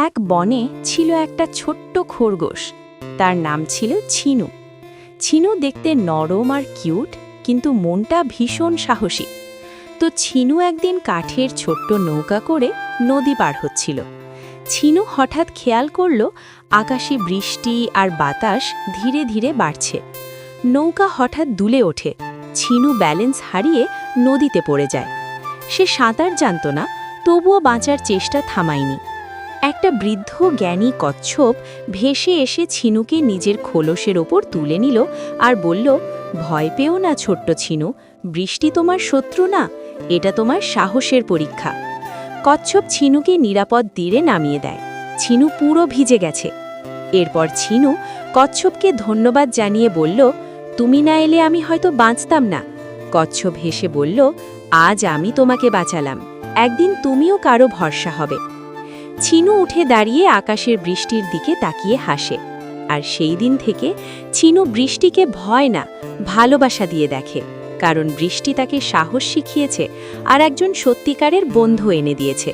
এক বনে ছিল একটা ছোট্ট খরগোশ। তার নাম ছিল ছিনু। ছিনু দেখতে নরম আর কিউট, কিন্তু মনটা ভীষণ সাহসী। তো ছিনু একদিন কাঠের ছোট্ট নৌকা করে নদী পার হচ্ছিল। ছিনু হঠাৎ খেয়াল করল আকাশে বৃষ্টি আর বাতাস ধীরে ধীরে বাড়ছে। নৌকা হঠাৎ দুলে ওঠে। ছিনু ব্যালেন্স হারিয়ে নদীতে পড়ে যায়। সে সাঁতার জানত না, তবুও বাঁচার চেষ্টা থামায়নি। একটা বৃদ্ধ জ্ঞানী কচ্ছপ ভেসে এসে ছিনুকে নিজের খোলসের ওপর তুলে নিল আর বলল, ভয় পেও না ছোট্ট ছিনু, বৃষ্টি তোমার শত্রু না, এটা তোমার সাহসের পরীক্ষা। কচ্ছপ ছিনুকে নিরাপদ তীরে নামিয়ে দেয়। ছিনু পুরো ভিজে গেছে। এরপর ছিনু কচ্ছপকে ধন্যবাদ জানিয়ে বলল, তুমি না এলে আমি হয়তো বাঁচতাম না। কচ্ছপ হেসে বলল, আজ আমি তোমাকে বাঁচালাম, একদিন তুমিও কারো ভরসা হবে। ছিনু উঠে দাঁড়িয়ে আকাশের বৃষ্টির দিকে তাকিয়ে হাসে। আর সেই দিন থেকে ছিনু বৃষ্টিকে ভয় না, ভালোবাসা দিয়ে দেখে, কারণ বৃষ্টি তাকে সাহস শিখিয়েছে আর একজন সত্যিকারের বন্ধু এনে দিয়েছে।